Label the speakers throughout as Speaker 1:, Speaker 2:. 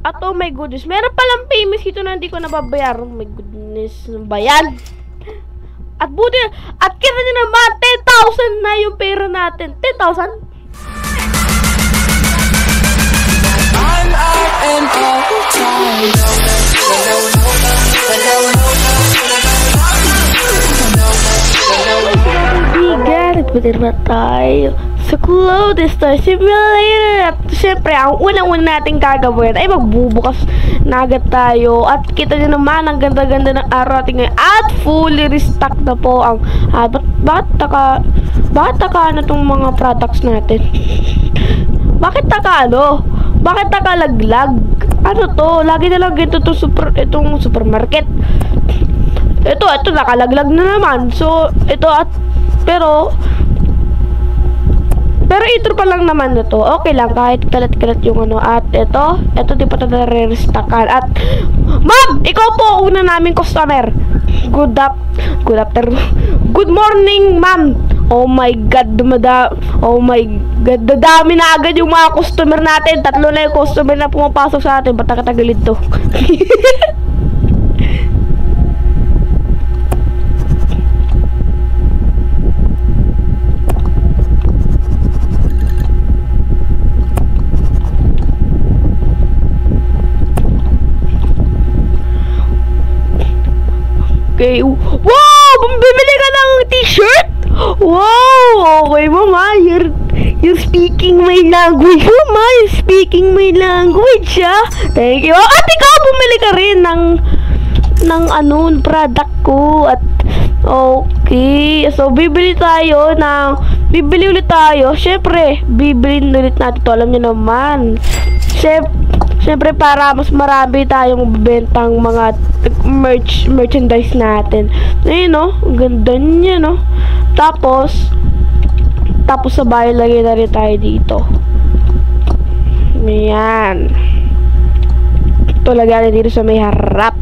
Speaker 1: At oh my goodness, meron palang famous dito na hindi ko nababayaran. Oh my goodness, ano ba yan? At buti, at kita nyo naman, 10,000 na yung pera natin. 10,000? Pwede na tayo sa Clothing Store Simulator. At syempre, ang unang-una natin gagawin ay magbubukas na agad tayo. At kita nyo naman, ang ganda-ganda ng araw natin ngayon. At fully restock na po ang bakit taka na itong mga products natin? Bakit taka ano? Bakit taka laglag? Ano to? Lagi na lang ganito itong supermarket. Ito nakalaglag na naman. So, ito at pero ito pa lang naman na to. Okay lang kahit kalat-kalat yung ano. At ito di pa ito nare-restockan. At ma'am, ikaw po una naming customer. Good morning, ma'am. Oh my god, dadami na agad yung mga customer natin. 3 na yung customer na pumapasok sa atin. Ba't nakatagalid to? Okay. Wow! Bumibili ka ng t-shirt? Wow! Okay, mama. You're speaking my language. Mama, you're speaking my language, ah. Thank you. At ikaw, bumili ka rin ng product ko. At okay. So, bibili ulit tayo. Syempre, bibili ulit natin to. Alam niyo naman. Siyempre para mas marami tayong bibentang mga merchandise natin. Ayun, no? Ang ganda niya, no? Tapos sa bahay lagay na rin tayo dito. Ayan. Ito lagay dito sa may harap.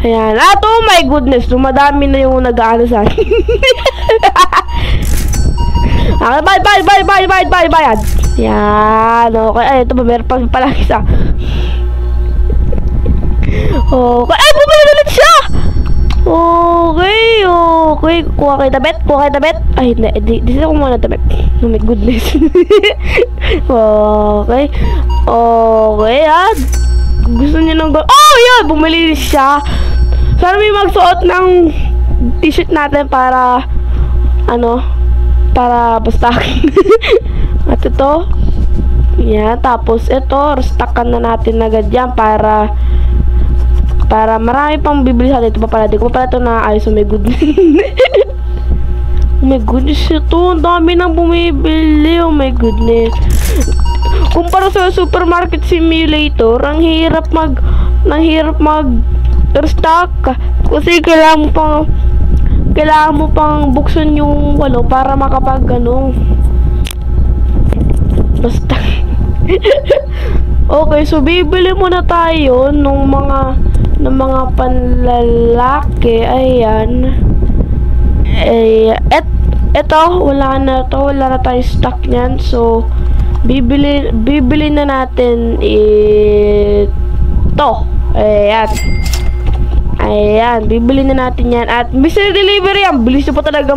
Speaker 1: Ayan. At oh my goodness, dumadami na yung nag-aano sa akin. Bye. Yan, okay. Ay, ito ba? Meron pa pala isa. Okay. Ay, bumili ulit siya! Okay. Kuha kayo tabet. Ay, hindi. Di sila kumuha ng tabet. Oh my goodness. Okay. Yan. Gusto niya nang oh, yan! Bumili siya. Sana may magsuot ng t-shirt natin para basta. At ito, yan, tapos ito, restockan na natin agad yan para marami pang bibili sa dito pa pala. Di ko pala ito naayos. Oh my goodness. Oh my goodness, ito, ang dami nang bumibili. Oh my goodness. Kumpara sa supermarket simulator, ang hirap mag-restock kasi kailangan mo pang buksan yung para makapag basta. Okay, so bibili muna tayo ng mga panlalaki. Ayan. Eto, wala na tayong stock niyan. So bibili na natin ito. Ayan, bibili na natin yan. At mystery delivery, ang bilis na po talaga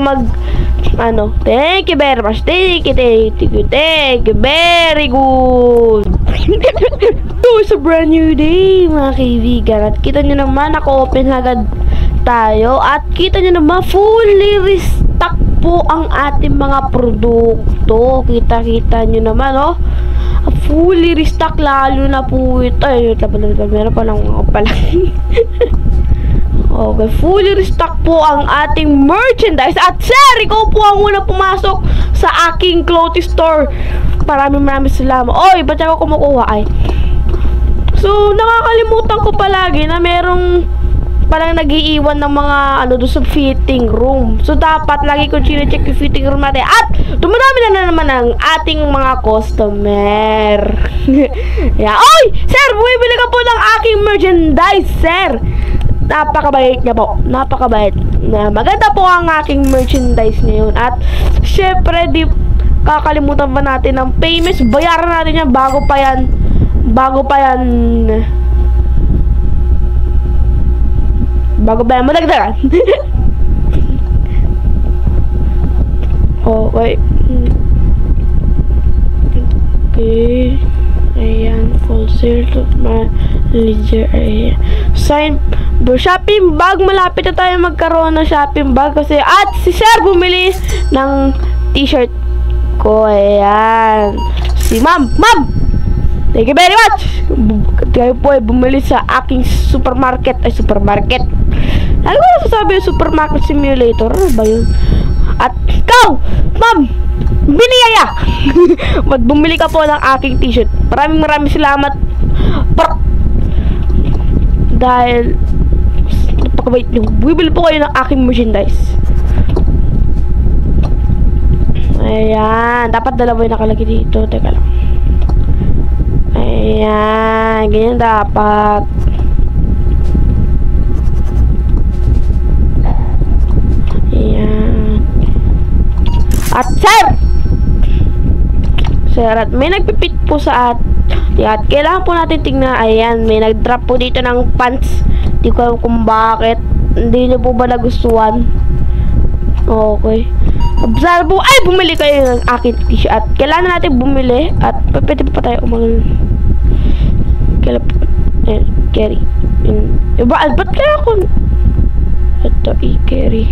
Speaker 1: thank you very much. Thank you very good. Ito is a brand new day, mga kaibigan. At kita nyo naman, naka-open agad tayo. At kita nyo naman, fully restock po ang ating mga produkto. Kita nyo naman, oh. Fully restock, lalo na po ito. Ay, meron pa lang pala. Okay, fully restock po ang ating merchandise. At sir, ikaw po ang unang pumasok sa aking clothing store. Maraming salamat. Oy, ba't ako kumukuha ay? So, nakakalimutan ko palagi na merong parang nag-iiwan ng mga doon sa fitting room. So, dapat lagi ko chine-check yung fitting room natin. At dumadami na naman ang ating mga customer. Yeah. Oy, sir, bumibili ka po ng aking merchandise, sir. Napakabait niya po. Napakabait. Maganda po ang aking merchandise ngayon. At syempre, di kakalimutan pa natin ng famous. Bayaran natin yan bago pa Bago pa yan. Madagdagan. Oh, wait. Okay. Ayan, full series of my ledger. Ayan. Sign. Shopping bag. Malapit na tayo magkaroon ng shopping bag kasi si Sir bumili ng t-shirt ko. Ayan. Si Ma'am. Thank you very much. Kayo po ay bumili sa aking supermarket. Ano ba nasasabi yung supermarket simulator? Ano ba yun? At ikaw, Ma'am, biniyaya. Bumili ka po ng aking t-shirt. Maraming salamat. Dahil napakabait nyo. Bibili po kayo ng aking merchandise. Ayan. Dapat dalawa yung nakalagay dito. Teka lang. Ayan. Ganyan dapat. Ayan. At Sir, at may nagpipit po sa at kailangan po natin tingnan. Ayan, may nag-drop po dito ng pants. Hindi ko alam kung bakit. Hindi nyo po ba nagustuhan? Okay. Sana po, bumili kayo ng aking t-shirt. At kailangan natin bumili. At pwede pa tayo carry. Ba't kaya ako ito, i-carry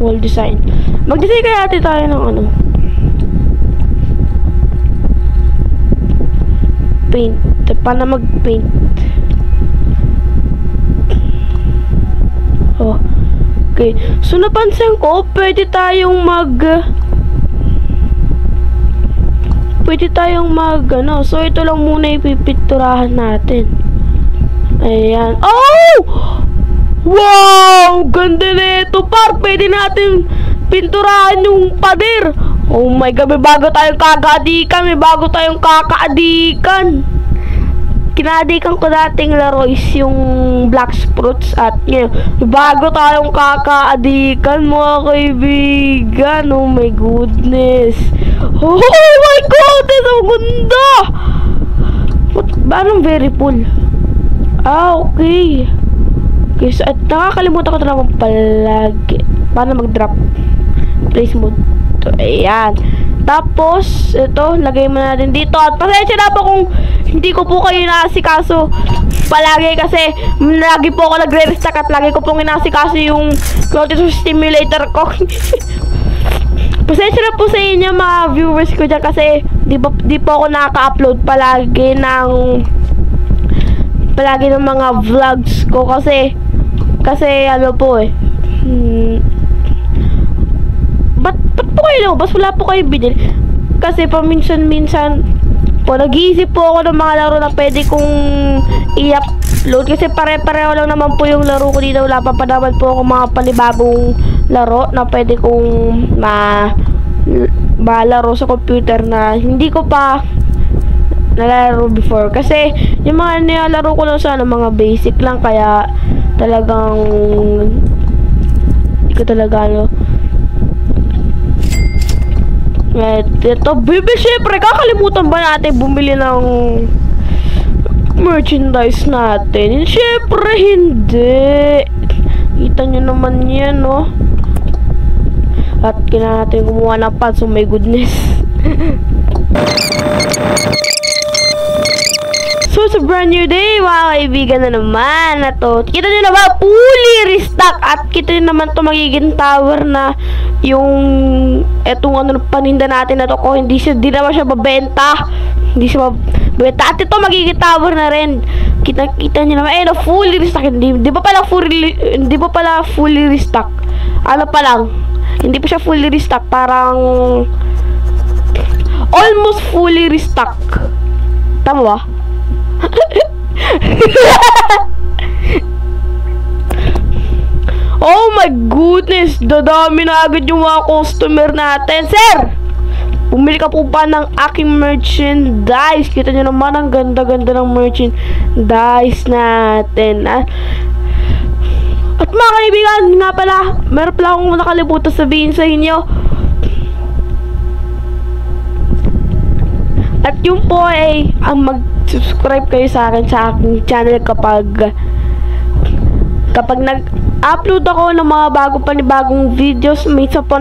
Speaker 1: wall design. Mag-design kaya natin tayo ng paint. Paano mag-paint? Oh. Okay. So, napansin ko, pwede tayong so, ito lang muna ipipinturahan natin. Ayan. Oh! Wow! Ganda na ito, par! Pwede natin pinturahan yung pader. Oh my God, may bago tayong kakaadikan. Kinadikan ko dating laro is yung Black Sprouts at ngayon, bago tayong kakaadikan mga kaibigan. Oh my goodness. Oh my goodness, ang ganda. Anong very full? Okay. Okay, so at nakakalimutan ko ito naman palagi. Paano mag-drop? Place mode. Ayan. Tapos, ito, lagay mo natin dito. At pasensya na po kung hindi ko po kayo inaasikaso palagi kasi lagi po ako nagre-restack at lagi ko pong inaasikaso yung Cloud Stimulator ko. Pasensya na po sa inyo mga viewers ko dyan kasi di po ako nakaka-upload palagi ng mga vlogs ko kasi ano po ba't po kayo lumabas? Wala po kayo binili. Kasi paminsan-minsan po, nag-iisip po ako ng mga laro na pwede kong i-upload. Kasi pare-pareho lang naman po yung laro ko dito. Wala pa naman po ako mga panibagong laro na pwede kong malaro sa computer na hindi ko pa nalaro before. Kasi yung mga nilalaro ko lang sana mga basic lang. Kaya talagang hindi ko talaga ito, baby, syempre, kakalimutan ba natin bumili ng merchandise natin? Syempre, hindi. Kita nyo naman yan, no? At kailangan natin gumawa ng pants, oh my goodness. So, sa brand new day, mga kaibigan na naman na to. Kita nyo naman, fully restock. At kita nyo naman to magiging tower na yung etong paninda natin na to ko. Hindi naman siya mabenta. Hindi siya mabenta. At ito magiging tower na rin. Kita nyo naman, fully restock. Hindi pa pala fully restock. Ano pa lang? Hindi pa siya fully restock. Parang almost fully restock. Tama ba? Oh my goodness, dadami na agad yung mga customer natin. Sir, bumili ka po ba ng aking merchandise? Kita nyo naman ang ganda-ganda ng merchandise natin. At mga kaibigan, nga pala, meron pala akong nakalimutan sabihin sa inyo. At yung po ay ang mag-subscribe kayo sa aking channel kapag nag-upload ako ng mga panibagong videos. Minsan po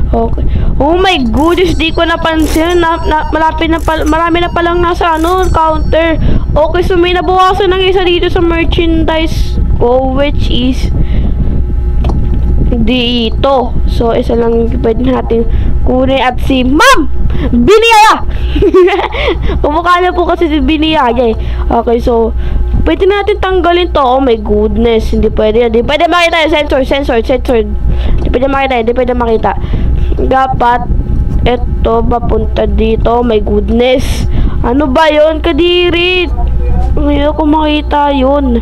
Speaker 1: Okay. Oh my goodness, di ko napansin marami na palang nasa counter. Okay, so may nabawasan ng isa dito sa merchandise ko, which is dito. So isa lang pwede natin kunin at si Ma'am Biniyaya. Kumukha na po kasi si Biniyaya eh. Okay, so pwede natin tanggalin to. Oh my goodness, hindi pwede makita yung sensor. Hindi pwede makita. Dapat eto papunta dito. Oh my goodness, ano ba yon, Kadiri? Hindi ko makita yun.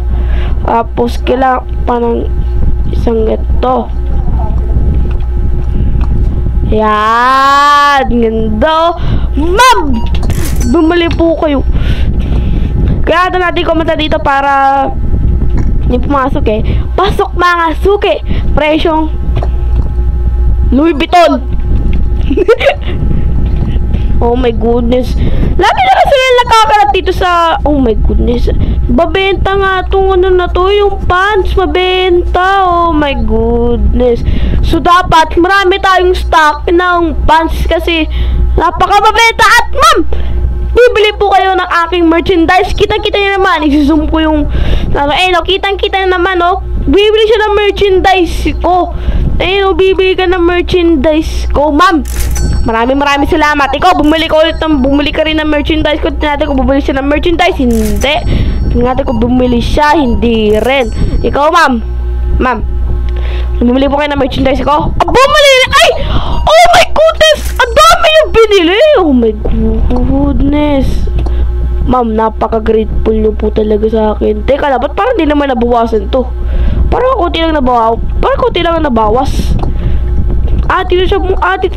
Speaker 1: Tapos kailangan pa ng isang eto. Yan, ganda. Ma'am, bumali po kayo. Kaya natin kumanta dito para hindi pumasok eh. Pasok mga suki. Presyong Louis Vuitton. Oh my goodness, lagi na lang sila nakakalat dito sa... Oh my goodness, babenta nga itong na to, yung pants, mabenta. Oh my goodness. So dapat marami tayong stock ng pants kasi napakababenta. At ma'am, bibili po kayo ng aking merchandise. Kitang-kita nyo naman, isi-zoom ko yung kitang-kita naman, bibili siya ng merchandise ko. Bibili ka ng merchandise ko, ma'am. Maraming salamat. Ikaw, bumili ka rin ng merchandise ko. Tingnan ko bumili siya ng merchandise. Hindi. Tingnan ko bumili siya. Hindi rin. Ikaw, ma'am. Bumili po kayo ng merchandise ko. Bumili! Ay! Oh my goodness! Ang dami yung binili! Oh my goodness. Ma'am, napaka-grateful nyo po talaga sa akin. Teka na, ba't parang di naman nabawasan to? Parang konti lang nabawas.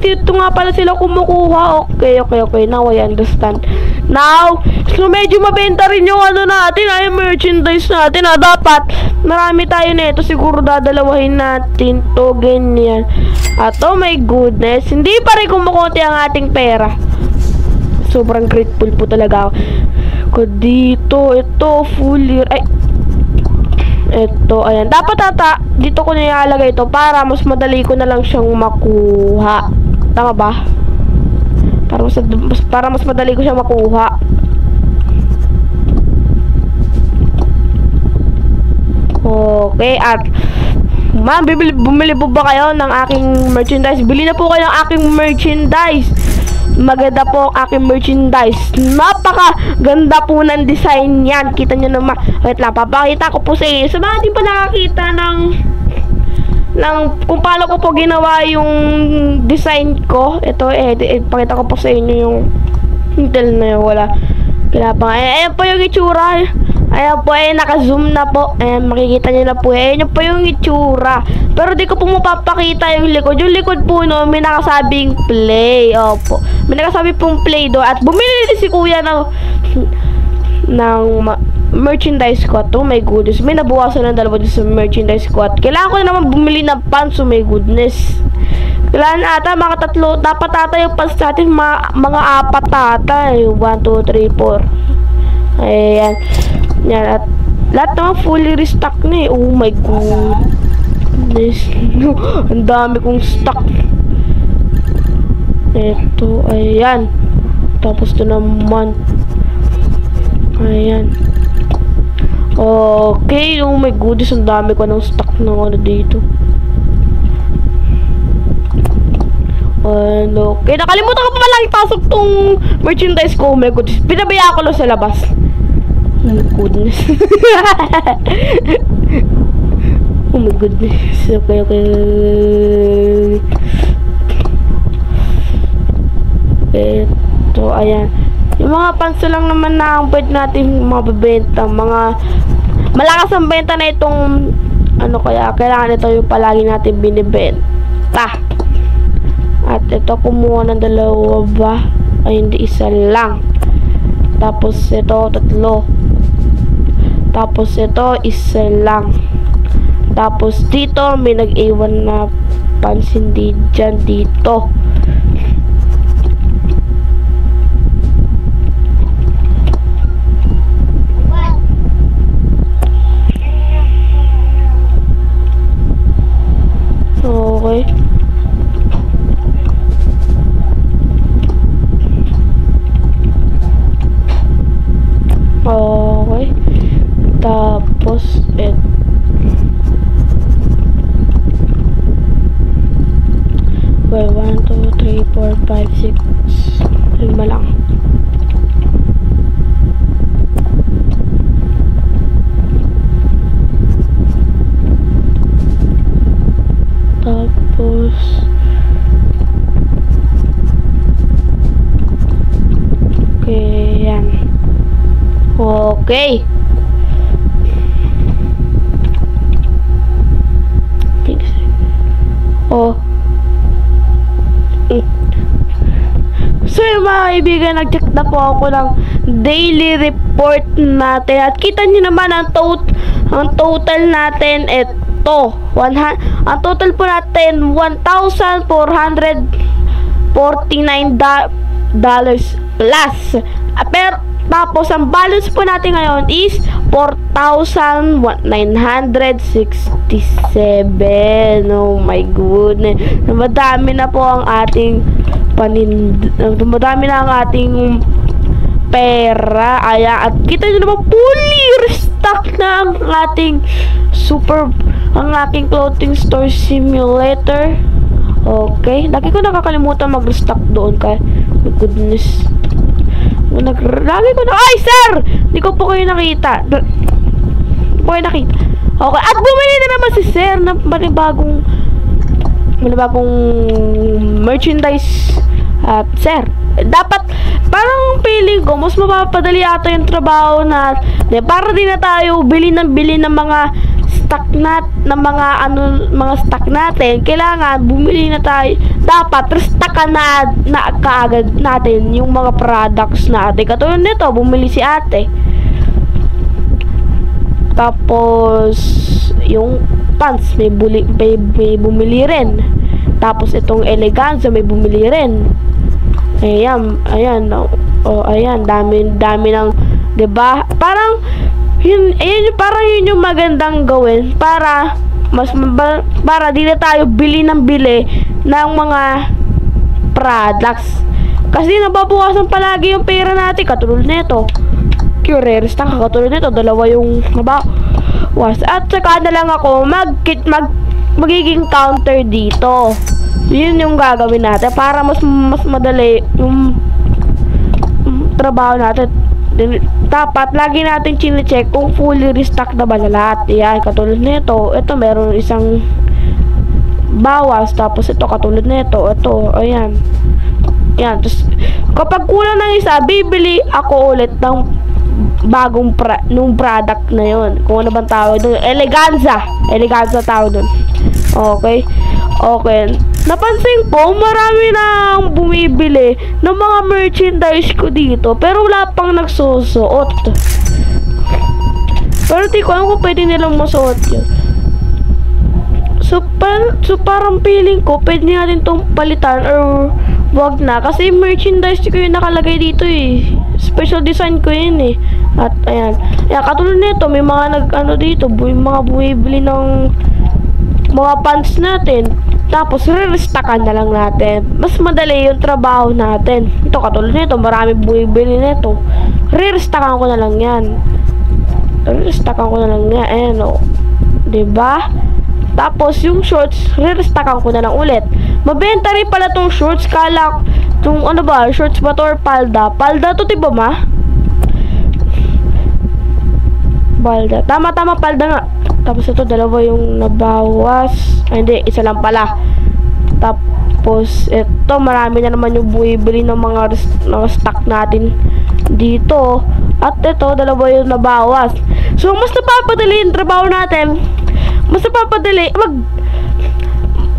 Speaker 1: Dito nga pala sila kumukuha. Okay. Now I understand. Now, so medyo mabenta rin yung natin, yung merchandise natin. Dapat, marami tayo nito. Siguro dadalawahin natin to, ganyan. At oh my goodness, hindi pa rin kumukunti ang ating pera. Sobrang grateful po talaga ako. Dito, ito, full year. Ay, ito, ayan. Dapat dito ko nilalagay ito para mas madali ko na lang siyang makuha. Tama ba? Para mas madali ko siyang makuha. Okay, at ma'am, bumili po ba kayo ng aking merchandise? Bili na po kayo ng aking merchandise. Maganda po ang aking merchandise. Napaka-ganda po ng design yan. Kita nyo naman. Wait lang, papakita ko po sa inyo. Sa mga di pa nakakita ng kung paano ko po ginawa yung design ko. Ito, pakita ko po sa inyo yung hintel na yun. Wala. Ayan po yung itsura. Ayan po, naka-zoom na po. Ayan, makikita nyo na po. Ayan po yung itsura. Pero di ko po mapapakita yung likod. Yung likod po, may nakasabing play. Opo. May nakasabi pong play do. At bumili din si kuya ng merchandise ko. Oh my goodness. May nabuwasan ng dalawa din sa merchandise ko. At kailangan ko na naman bumili ng pants. Oh my goodness. Kailangan ata, mga tatlo. Dapat ata yung pants natin. Mga apat ata. 1, 2, 3, 4. Ayan. Yan. At lahat naman fully restock na eh. Oh my goodness. Ang dami kong stock. Ito, ayan. Tapos ito naman. Ayan. Okay, oh my goodness, ang dami ko ng stock ng dito. Okay, nakalimutan ko pa lang ipasok tong merchandise ko. Oh my goodness, pinabaya ko lang sa labas. Oh my goodness. Oh my goodness. Okay. Ito, ayan. Yung mga panso lang naman na ang pwede natin mabibenta. Malakas ang benta na itong kaya kailangan ito yung palagi natin binibenta. At ito, kumuha ng dalawa ba? Ay, hindi, isa lang. Tapos ito, 3. Tapos ito, isa lang. Tapos dito may nag-iwan na pansin dyan dito. Okay. Okay. Tapos well, 1, 2, 3, 4, 5, 6 5 lang. Tapos okay, yan. Okay. Oh. So yung mga kaibigan, nag-check na po ako ng daily report natin. At kita nyo naman ang total natin ito. Ang total po natin $1,449 plus. Pero tapos ang balance po natin ngayon is 4,967. Oh my goodness. Dumadami na po ang ating dumadami na ang ating pera. At kita nyo naman, fully restock na ang ating ang aking clothing store simulator. Okay. Lagi ko nakakalimutan mag-restock doon kaya, my goodness. Lagi ko na, ay sir! Hindi ko po kayo nakita. Okay. At bumili na naman si sir ng manibagong merchandise. At sir, dapat parang feeling ko mas mapapadali ata yung trabaho na para din na tayo bili ng mga stock mga stock natin. Kailangan bumili na tayo. Dapat restockan na kaagad natin yung mga products natin. Katulad nito, bumili si ate. Tapos yung pants may bumili rin. Tapos itong eleganza may bumili rin. Ayan, dami ng, 'di ba? Parang yun yung magandang gawin para di na tayo bili ng mga products. Kasi nababawasan palagi yung pera natin. Katulad nito, Curers na katulad nito, dalawa yung nabawas. At saka na lang ako magiging counter dito. Yun yung gagawin natin para mas madali yung trabaho natin. Dapat lagi natin chine-check kung fully restock na ba lahat. Yan, katulad nito, ito meron isang bawas, tapos ito katulad nito, ito, ayan. Yan, tapos kapag kulang ng isa, bibili ako ulit ng bagong nung product na yon. Kung ano bang tawag doon, eleganza tawag doon. Okay. Napansin ko, marami nang bumibili ng mga merchandise ko dito, pero wala pang nagsusuot. Pero di ko alam kung pwede nilang masuot yun. So parang feeling ko, pwede natin itong palitan or wag na. Kasi merchandise ko yung nakalagay dito eh. Special design ko yun eh. At ayan. Katulad nito, may mga dito, mga bumibili ng mga pants natin. Tapos, re-restockan na lang natin. Mas madali yung trabaho natin. Ito, katulad nito, marami bumibili nito. Re-restockan ko na lang yan. Ayan, o. Diba? Tapos, yung shorts, re-restockan ko na lang ulit. Mabenta rin pala tong shorts. Kala, shorts ba to or palda? Palda to, diba ma? Palda. Tama, palda nga. Tapos ito, dalawa yung nabawas. Ay, hindi, isa lang pala. Tapos, ito, marami na naman yung bumibili ng mga stock natin dito. At ito, dalawa yung nabawas. So, mas napapadali yung trabaho natin. Mas napapadali.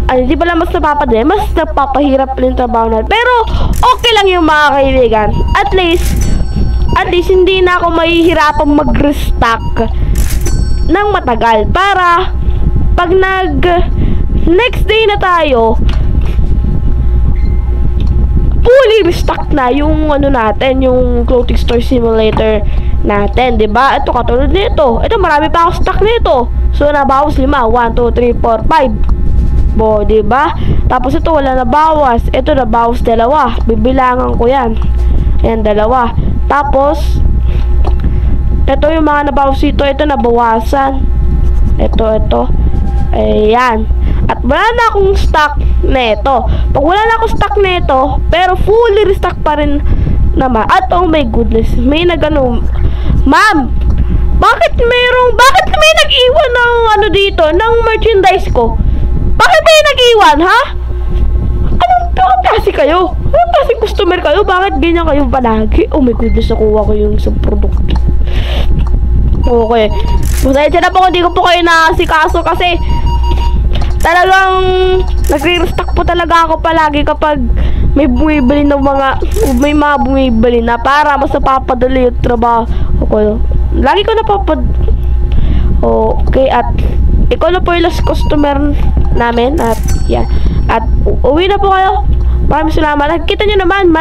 Speaker 1: Hindi pala mas napapadali. Mas napapahirap yung trabaho natin. Pero, okay lang yung mga kaibigan. At least, hindi na ako mahihirapang mag-restock ng matagal para pag next day na tayo, fully restock na yung ano natin, yung clothing store simulator natin, 'di ba? Ito katulad nito. Ito marami pa ako stock nito. So nabawas 5, 1 2 3 4 5. Bo, 'di ba? Tapos ito wala na bawas. Ito nabawas 2. Bibilangan ko 'yan. Ayan, 2. Tapos ito yung mga nabawas dito, ito nabawasan. Ito. Ayan. At wala na akong stock neto. Pag wala na akong stock neto, pero fully restock pa rin naman. At oh my goodness, may nagano, ma'am, bakit may nag-iwan ng ano dito, ng merchandise ko? Bakit may nag-iwan, ha? Anong klase kayo? Anong klase customer kayo? Bakit ganyan kayo palagi? Oh my goodness, nakuha ko yung isang produkto. Okay. Pasensya na po kung hindi ko po kayo nakasikaso kasi talagang nagre-restock po talaga ako palagi kapag may bumibili ng may mga bumibili na para mas napapadali yung trabaho ko. Lagi ko okay, at ikaw na po yung last customer namin at yan. At uwi na po kayo. Maraming salamat. Nakikita nyo naman,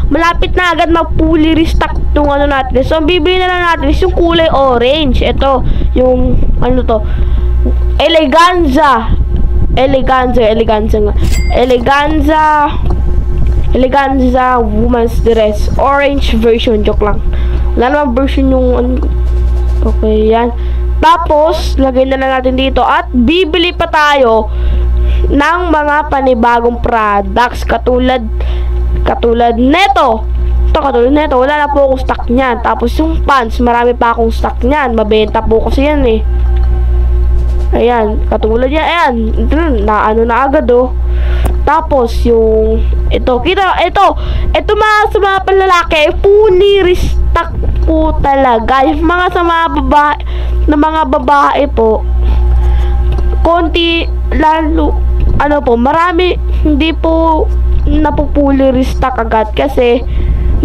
Speaker 1: malapit na agad mag-fully restock itong ano natin. So, ang bibili na lang natin is yung kulay orange. Ito, yung ano to, Eleganza woman's dress. Orange version. Joke lang. Wala naman version yung ano. Okay, yan. Tapos, lagay na lang natin dito. At bibili pa tayo ng mga panibagong products. Katulad neto. Katulad neto. Wala na po akong stock niyan. Tapos yung pants, marami pa akong stock niyan. Mabenta po kasi yan eh. Ayan, katulad yan. Ayan, na agad oh. Tapos yung ito sa mga panlalaki, fully restock po talaga. Yung mga sa mga babae po, konti lalo marami hindi po napupuli restock agad kasi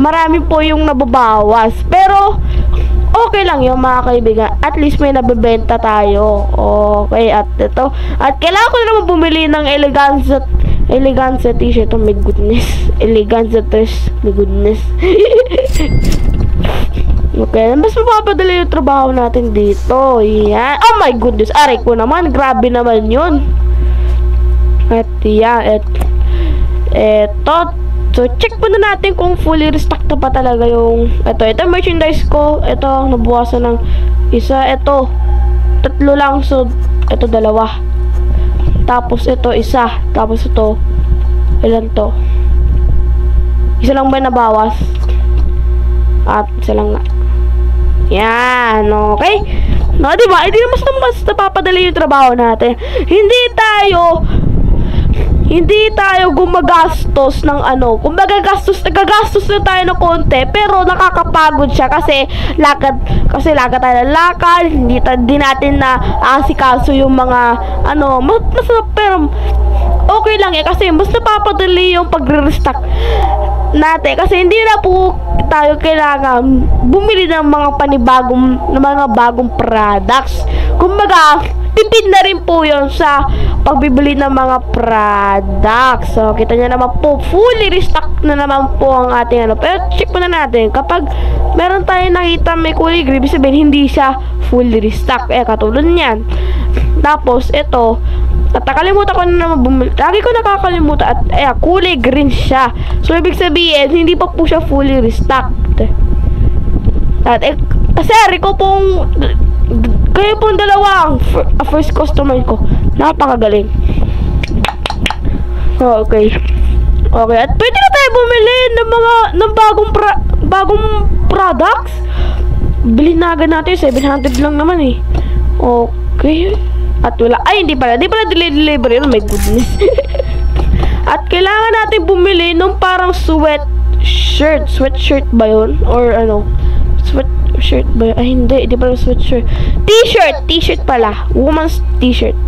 Speaker 1: marami po yung nababawas. Pero okay lang yung mga kaibigan, at least may nabebenta tayo. Okay, at ito, at kailangan ko na naman bumili ng Eleganza t-shirt. Oh my goodness, Eleganza dress, my goodness. Okay, mas mapapadali yung trabaho natin dito. Yan, oh my goodness, aray ko naman, grabe naman yun. At yan, eto. So, check muna natin kung fully restock na pa talaga yung ito merchandise ko. Ito, nabuwasan ng isa. Ito, 3 lang. So, ito 2. Tapos, ito, 1. Tapos, ito, ilan to? 1 lang ba nabawas? At 1 lang nga. Yan, okay? No, diba? Hindi na mas napapadali yung trabaho natin. Hindi tayo gumagastos ng ano. Kung nagagastos na tayo ng konti, pero nakakapagod siya kasi lakad tayo ng lakad, hindi natin na asikaso yung mga ano, pero okay lang kasi mas napapadali yung pagre-restock natin kasi hindi na po tayo kailangan bumili ng mga bagong products. Kumbaga, tipid na rin po yun sa pagbibili ng mga products. So, kita nyo naman po, fully restock na naman po ang ating ano. Pero, check muna natin. Kapag meron tayo nakita may kulay green, sabihin, hindi siya fully restock. Katulad niyan. Tapos, ito, at nakalimutan ko na naman bumili. Lagi ko nakakalimutan. At, kulay green siya. So, ibig sabihin, hindi pa po siya fully restocked. At, sir, ko pong kayo pong dalawang first customer ko. Napakagaling. Okay. At pwede na tayo bumili ng bagong products. Bilhin na agad natin. 700 lang naman eh. Okay. At wala. Ay, hindi pala delivery. Oh my goodness. At kailangan natin bumili nung parang sweatshirt ba yun? Or ano? Sweatshirt ba yun? Ay, hindi pala sweatshirt. T-shirt pala. Woman's t-shirt.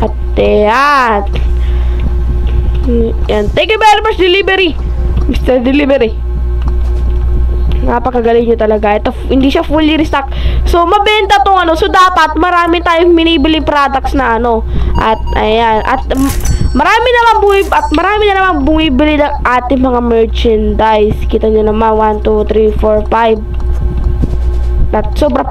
Speaker 1: At yan. Thank you very much, delivery. Mr. Delivery. Napakagaling nyo talaga. Ito, hindi siya fully restock. So, mabenta tong ano. So, dapat marami tayong binibili products na ano. At, ayan. At, marami na naman bumibili ng ating mga merchandise. Kita nyo naman, 1, 2, 3, 4, 5. Sobra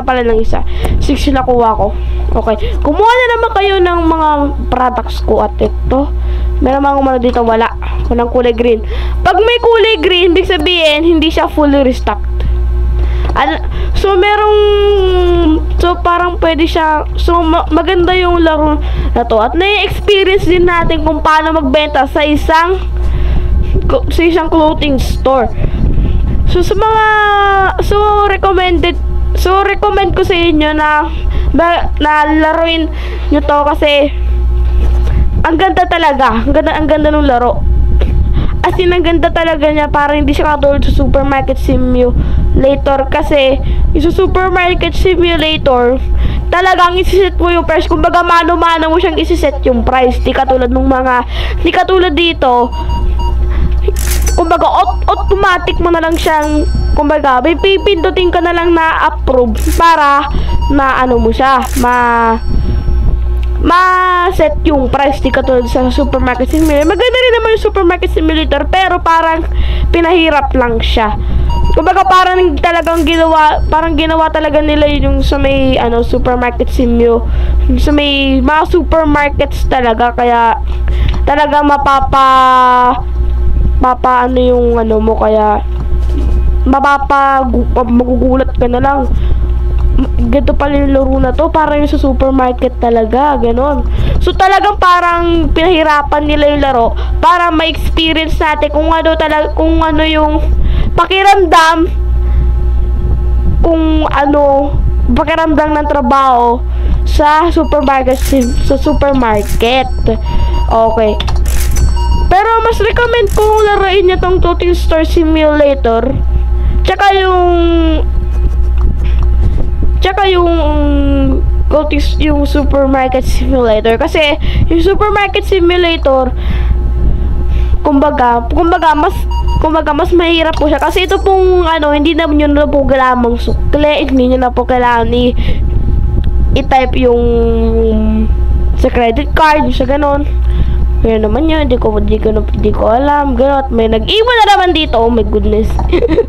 Speaker 1: pala ng isa. 6 yung nakuha ko. Okay. Kumuha na naman kayo ng mga products ko. At ito, meron mga umano dito, walang kulay green. Pag may kulay green, ibig sabihin, hindi siya fully restocked. So, parang pwede siya, so, maganda yung laro na to. At na-experience din natin kung paano magbenta sa isang clothing store. So, recommend ko sa inyo na laruin nyo to kasi ang ganda talaga. Ang ganda ng laro. As in, ang ganda talaga niya. Parang hindi siya katulad sa Supermarket Simulator. Kasi, yung sa Supermarket Simulator, talagang isiset mo yung price. Kumbaga, mano-mano mo siyang isiset yung price. Di katulad dito, kumbaga, automatic mo na lang siyang, kumbaga, may pipindutin ka na lang na approve para ano mo siya, ma-set yung price. Di katulad sa Supermarket Simulator. Maganda rin naman yung Supermarket Simulator, pero parang pinahirap lang siya. Kumbaga, parang ginawa talaga nila yung sa may Supermarket Simulator, sa may mga supermarkets talaga, kaya talaga kaya magugulat ka na lang. Ganito pala yung laro na to, parang yung sa supermarket talaga, ganon. So talagang parang pinahirapan nila yung laro para ma-experience natin kung ano yung pakiramdam, pakiramdam ng trabaho sa supermarket. Okay. Pero mas recommend kong laruin niya tong Clothing Store Simulator. Tsaka yung Supermarket Simulator. Kasi yung Supermarket Simulator, kumbaga mas mahirap po siya. Kasi ito pong hindi na nyo na po kailangang sukli. Hindi nyo na po kailangan i-type yung sa credit card, sa ganon. Kaya naman yun, di ko alam. Ganun, may nag-iwan na naman dito. Oh my goodness.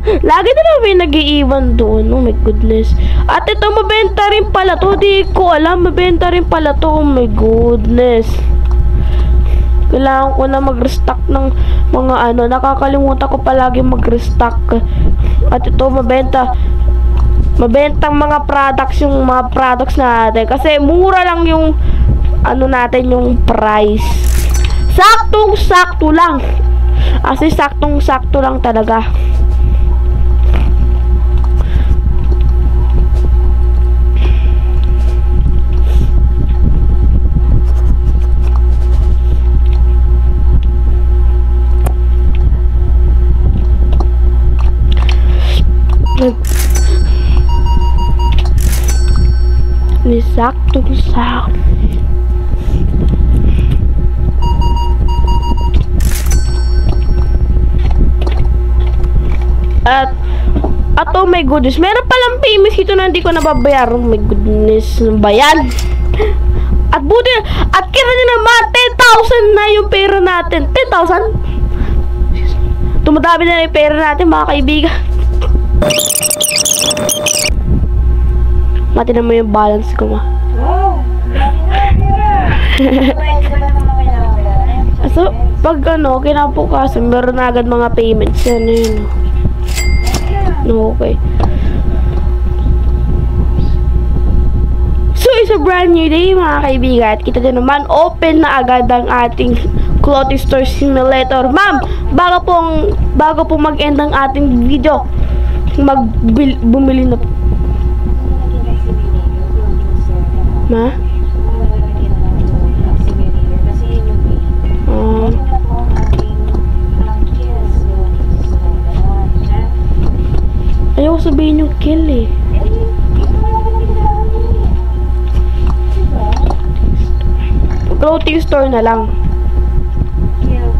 Speaker 1: Lagi na naman may nag-iwan doon. Oh my goodness. At ito, mabenta rin pala to. Di ko alam, mabenta rin pala to. Oh my goodness. Kailangan ko na mag-restock ng mga nakakalimutan ko palagi mag-restock. At ito, mabentang mga products, yung mga products natin. Kasi mura lang yung natin yung price. Saktong-sakto lang. Kasi saktong-sakto lang talaga. Saktong-sakto. At oh my goodness, meron palang famous ito na hindi ko nababayaran. Oh my goodness, bayan. At kira nyo naman, 10,000 na yung pera natin. 10,000? Tumadami na yung pera natin, mga kaibigan. Mati naman yung balance ko, ma. So, pag kinabukasan, meron na agad mga payments. Yan yun. Okay. So, it's a brand new day, mga kaibigan. At kita din naman, open na agad ang ating Clothing Store Simulator. Ma'am, bago po mag-end ang ating video, bumili na po. Ma? Ayaw sabihin yung kill eh. Clothing store na lang.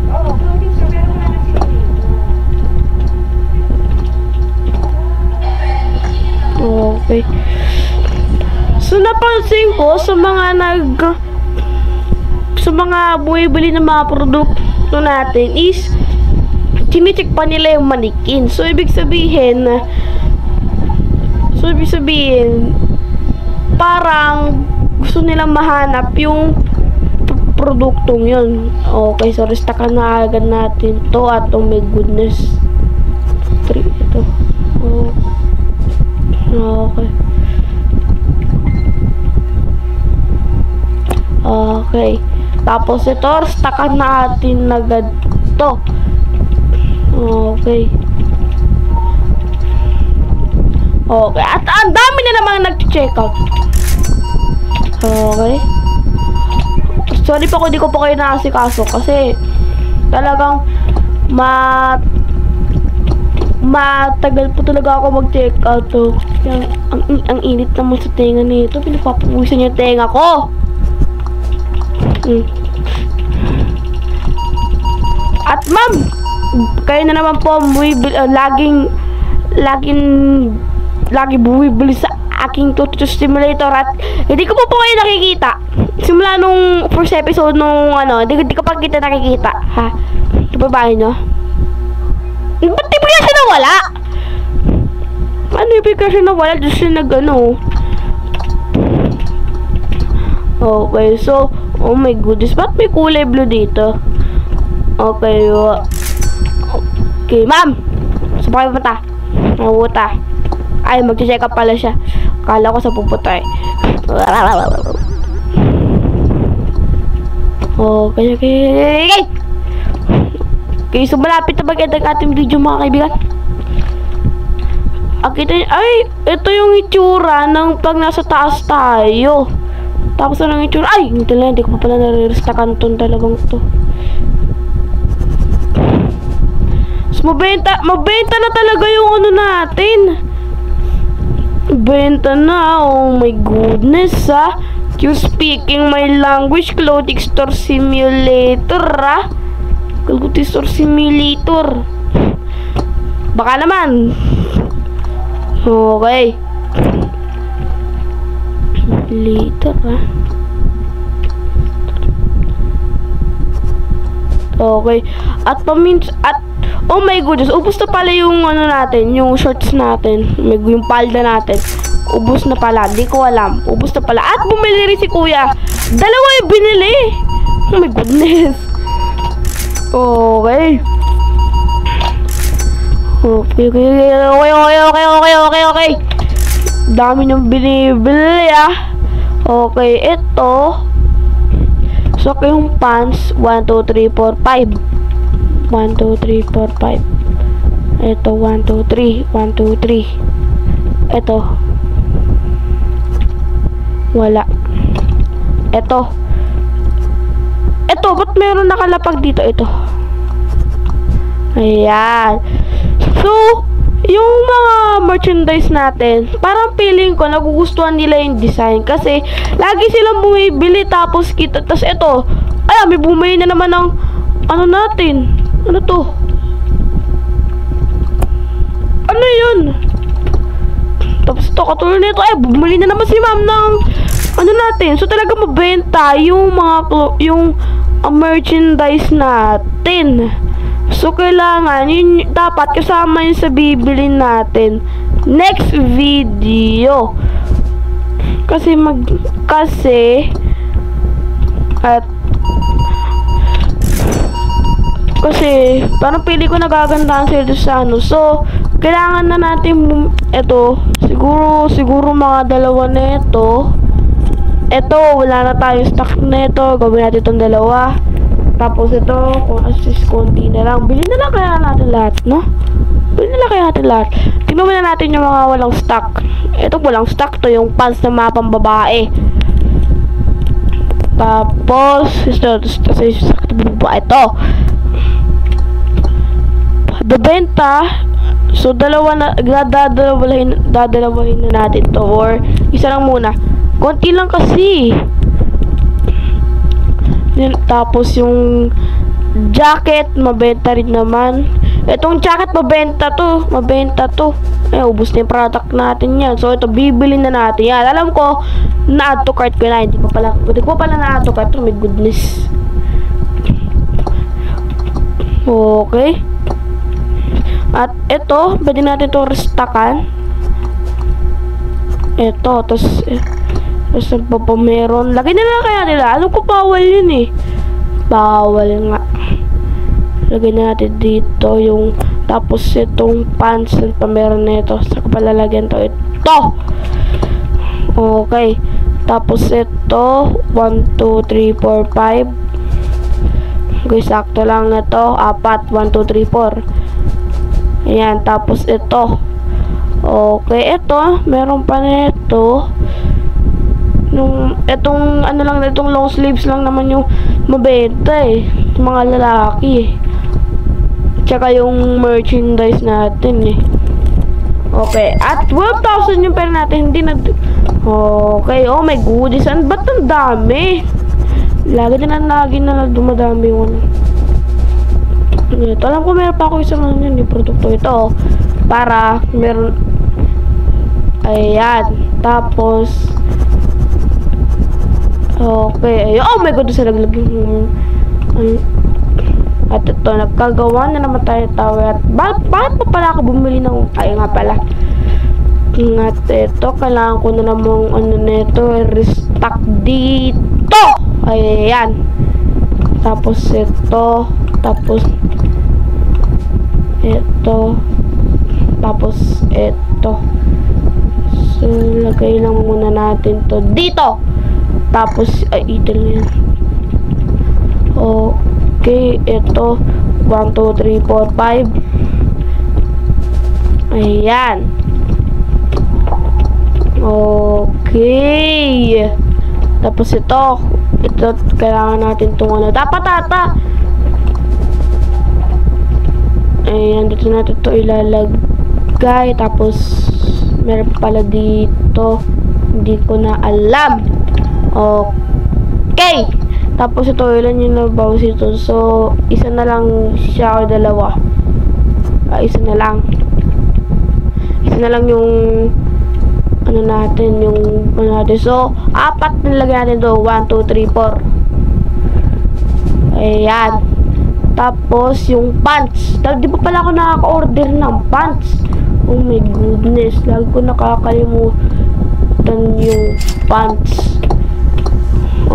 Speaker 2: Clothing store, meron na lang
Speaker 1: napapansin ko sa mga bumibili ng mga produkto natin is chine-check pa nila yung manikin. So ibig sabihin parang gusto nilang mahanap yung produktong yun. Okay, so restakan na agad natin to at oh my goodness. 3 ito. Oh. Okay. Okay. Tapos ito, restakan natin agad to. Okay. Okay. At ang dami na namang nag-check out. Okay. Sorry pa kung di ko pa kayo nakasikaso kasi talagang matagal po talaga ako mag-check out. Oh. Ang init naman sa tenga nito. Pinapapawisan yung tenga ko. At ma'am, kayo na naman po lagi bumibili sa aking tutu stimulator at hindi ko po kayo nakikita. Simula nung first episode nung hindi ko pa kita nakikita. Ha? Ibabahin nyo? Ba't di bigla siya nawala? Ano yung bigla siya nawala? Diyos siya Okay, so oh my goodness, ba't may kulay blue dito? Okay, okay, ma'am! Saan pa kayo pupunta? Nabuta. Ay, mag-check up pala siya. Akala ko sa pupunta eh. Okay. Okay, so malapit na maganda ang ating video mga kaibigan. Ay, ito yung itsura ng pag nasa taas tayo. Tapos ano yung itsura? Ay, hindi ko pa pala nare-restakan itong dalawang to. So, mabenta na talaga yung natin. Benta na, oh my goodness ha. You speaking my language, clothing store simulator ha. Clothing store simulator. Baka naman. Okay. Later ha. Okay. At oh my goodness, ubos na pala yung natin, yung shorts natin, yung palda natin. Ubos na pala, hindi ko alam. Ubos na pala. At bumili rin si kuya. Dalawa yung binili. Oh my goodness. Okay. Okay. Dami niyong binibili ah. Okay, ito. So, yung pants, 1, 2, 3, 4, 5. 1, 2, 3, 4, 5. Ito, 1, 2, 3. 1, 2, 3. Ito. Wala. Ito. Ba't meron nakalapag dito? Ito. Ayan. So, yung mga merchandise natin, parang feeling ko nagugustuhan nila yung design kasi lagi silang bumibili tapos kita. Tapos ito, may bumili na naman ng natin. Ano to? Ano yun? Tapos ito, katulad nito, bumili na naman si ma'am ng natin. So talaga mabenta yung yung merchandise natin. So kailangan yun, dapat kasama yun sa bibili natin next video. Kasi parang pili ko nagagandahan sila sa so kailangan na natin ito siguro mga dalawa na ito. Wala na tayong stock na ito. Gawin natin itong dalawa. Tapos ito, kung assist konti na lang. Bilhin na lang kaya natin lahat, no? Tingnan muna natin yung mga walang stock. Ito walang stock to, yung pants na mga pambabae. Tapos, ito. Bebenta. So, dadalawahin na natin to. Or, isa lang muna. Konti lang kasi. Tapos yung jacket, mabenta rin naman. Itong jacket, mabenta to. Ubus na yung product natin yan. So, ito, bibili na natin yan. Alam ko, na-add to cart ko na. Hindi ko pala na-add to cart. Oh my goodness. Okay. At ito, pwede natin ito restockan. Ito, tapos ano pa meron? Lagay na lang kaya nila. Alam ko bawal yun eh. Bawal nga. Lagay natin dito yung, tapos itong pants na pa meron na ito. Saka palalagyan to. Ito! Okay. Tapos ito, 1, 2, 3, 4, 5. Okay, sakto lang ito. 4, 1, 2, 3, 4. Ayan, tapos ito. Okay, ito, meron pa nito. Itong ano lang, itong long sleeves lang naman yung mabenta eh. Mga lalaki eh. Tsaka yung merchandise natin eh. Okay, at 12,000 yung pera natin, hindi na. Okay, oh my goodness, ba't ang dami? Lagi na dumadami yung ano. Ito, alam ko meron pa ako isang ano yun, produkto ito. Para meron. Ayan. Tapos okay. Oh my god, sa laglag yung at ito, nagkagawa na naman tayo tower. Bakit pa pala ako bumili ng nga pala. At ito, kailangan ko na namang ano nito, restock dito. Ayan. Tapos ito, tapos ito, tapos ito. So, lagay lang muna natin to dito. Tapos, ito na yan. Okay, ito. 1, 2, 3, 4, 5. Ayan. Okay. Tapos ito, kailangan natin itong ano. Dapat ata. Ayan, dito natin ito ilalagay. Tapos, meron pala dito. Hindi ko na alam. Okay. Tapos ito, ilan yung nabawas ito. So, isa na lang siya o dalawa. Isa na lang. Isa na lang yung ano natin, yung ano natin. So, 4 nilagay natin do. 1, 2, 3, 4. Ayan. Tapos, yung pants. Di ba pala ako nakaka-order ng pants? Oh my goodness. Lagi ko nakakalimutan yung pants.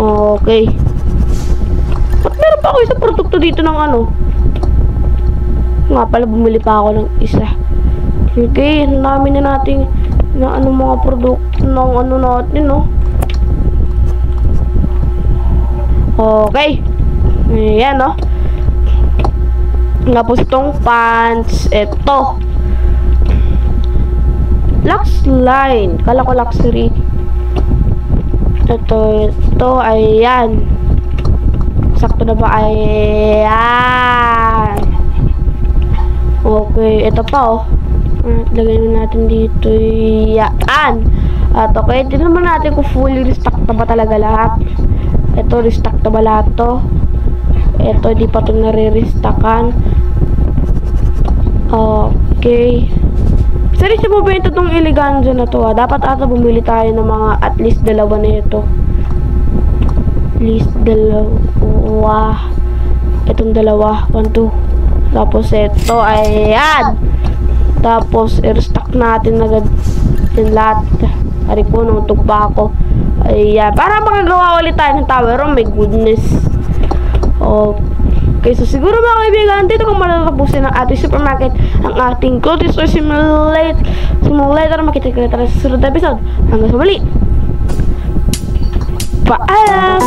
Speaker 1: Okay. Ba't meron pa ako isang produkto dito ng ano? Nga pala, bumili pa ako ng isa. Okay, namin na natin na ano mga produkto ng ano natin, no? Okay. Ayan, no? Tapos itong pants, ito. Lux line. Kala ko luxury. Ito, ayan. Sakto na ba? Ayan. Okay, ito pa, oh. Lagay natin dito. Yan. At okay, tignan naman natin kung fully restock na ba talaga lahat. Ito, restock na ba lahat to? Ito, di pa ito nare-restockan. Okay. Seryoso mo ba ito itong eleganza na to? Dapat ata bumili tayo ng mga at least dalawa na ito. At least dalawa. Itong dalawa. 1, 2. Tapos ito. Ayan. Tapos i-restock natin agad yung lahat. Ari ko, nungtog pa ako. Ayan. Para makagawa ulit tayo ng tower. Oh my goodness. Okay, so siguro mga kaibigan, dito kung matatapusin ng ating supermarket ang ating clothes or simulator. Makita ka na sa susunod na episode. Hanggang sa muli. Paalam!